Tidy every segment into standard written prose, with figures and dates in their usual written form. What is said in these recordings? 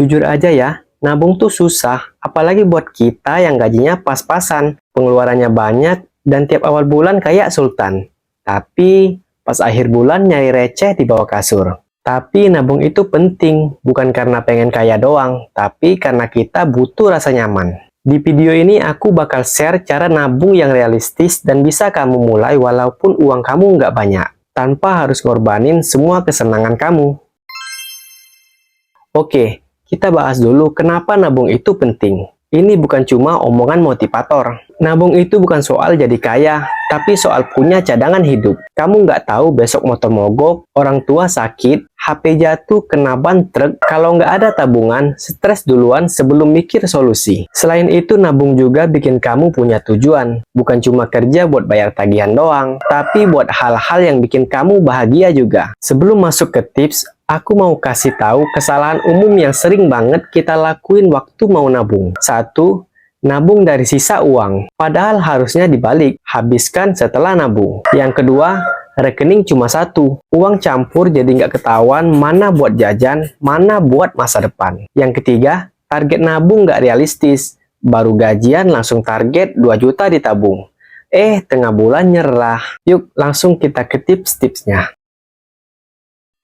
Jujur aja ya, nabung tuh susah, apalagi buat kita yang gajinya pas-pasan, pengeluarannya banyak, dan tiap awal bulan kayak sultan. Tapi, pas akhir bulan nyari receh di bawah kasur. Tapi nabung itu penting, bukan karena pengen kaya doang, tapi karena kita butuh rasa nyaman. Di video ini aku bakal share cara nabung yang realistis dan bisa kamu mulai walaupun uang kamu nggak banyak, tanpa harus ngorbanin semua kesenangan kamu. Oke, kita bahas dulu kenapa nabung itu penting. Ini bukan cuma omongan motivator. Nabung itu bukan soal jadi kaya, tapi soal punya cadangan hidup. Kamu nggak tahu besok motor mogok, orang tua sakit, HP jatuh, kena ban truk. Kalau nggak ada tabungan, stres duluan sebelum mikir solusi. Selain itu, nabung juga bikin kamu punya tujuan. Bukan cuma kerja buat bayar tagihan doang, tapi buat hal-hal yang bikin kamu bahagia juga. Sebelum masuk ke tips, aku mau kasih tahu kesalahan umum yang sering banget kita lakuin waktu mau nabung. 1. Nabung dari sisa uang. Padahal harusnya dibalik, habiskan setelah nabung. Yang kedua, rekening cuma satu. Uang campur jadi nggak ketahuan mana buat jajan, mana buat masa depan. Yang ketiga, target nabung nggak realistis. Baru gajian langsung target 2 juta ditabung. Tengah bulan nyerah. Yuk, langsung kita ke tips-tipsnya.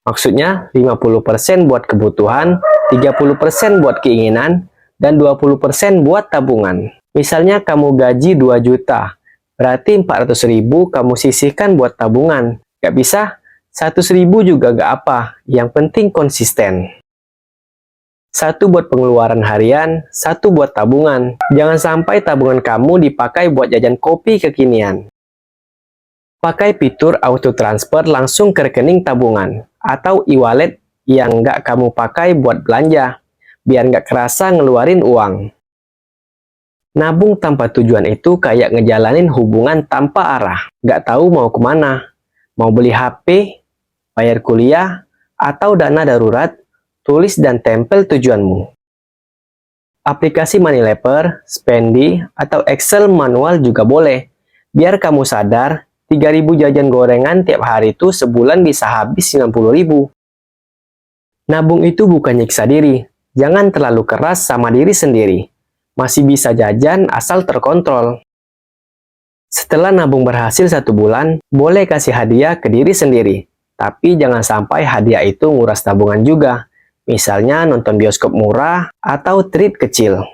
Maksudnya 50% buat kebutuhan, 30% buat keinginan, dan 20% buat tabungan. Misalnya kamu gaji 2 juta, berarti 400.000 kamu sisihkan buat tabungan. Gak bisa? 100.000 juga gak apa, yang penting konsisten. 1 buat pengeluaran harian, 1 buat tabungan. Jangan sampai tabungan kamu dipakai buat jajan kopi kekinian. Pakai fitur auto transfer langsung ke rekening tabungan atau e-wallet yang nggak kamu pakai buat belanja, biar nggak kerasa ngeluarin uang. Nabung tanpa tujuan itu kayak ngejalanin hubungan tanpa arah, nggak tahu mau kemana. Mau beli HP, bayar kuliah, atau dana darurat, tulis dan tempel tujuanmu. Aplikasi Moneylepper, Spendi, atau Excel manual juga boleh, biar kamu sadar 3.000 jajan gorengan tiap hari itu sebulan bisa habis 90.000. Nabung itu bukan nyiksa diri. Jangan terlalu keras sama diri sendiri. Masih bisa jajan asal terkontrol. Setelah nabung berhasil 1 bulan, boleh kasih hadiah ke diri sendiri. Tapi jangan sampai hadiah itu nguras tabungan juga. Misalnya nonton bioskop murah atau treat kecil.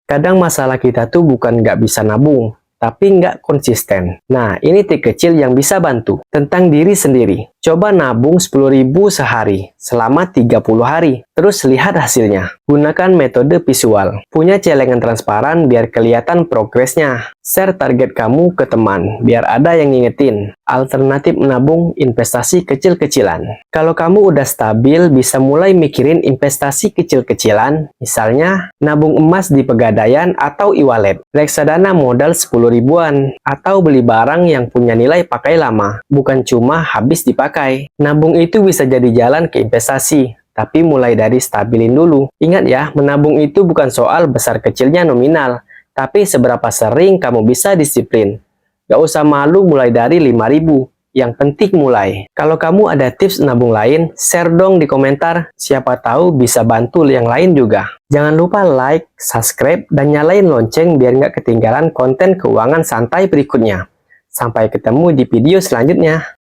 Kadang masalah kita tuh bukan nggak bisa nabung, tapi nggak konsisten. Nah, ini trik kecil yang bisa bantu. Tentang diri sendiri. Coba nabung 10.000 sehari, selama 30 hari. Terus lihat hasilnya. Gunakan metode visual. Punya celengan transparan biar kelihatan progresnya. Share target kamu ke teman, biar ada yang ngingetin. Alternatif menabung investasi kecil-kecilan. Kalau kamu udah stabil, bisa mulai mikirin investasi kecil-kecilan. Misalnya, nabung emas di Pegadaian atau e-wallet. Reksadana modal 10 ribuan. Atau beli barang yang punya nilai pakai lama. Bukan cuma habis dipakai. Nabung itu bisa jadi jalan ke investasi. Tapi mulai dari stabilin dulu. Ingat ya, menabung itu bukan soal besar kecilnya nominal. Tapi seberapa sering kamu bisa disiplin. Gak usah malu mulai dari 5.000. Yang penting mulai. Kalau kamu ada tips nabung lain, share dong di komentar. Siapa tahu bisa bantu yang lain juga. Jangan lupa like, subscribe, dan nyalain lonceng biar nggak ketinggalan konten keuangan santai berikutnya. Sampai ketemu di video selanjutnya.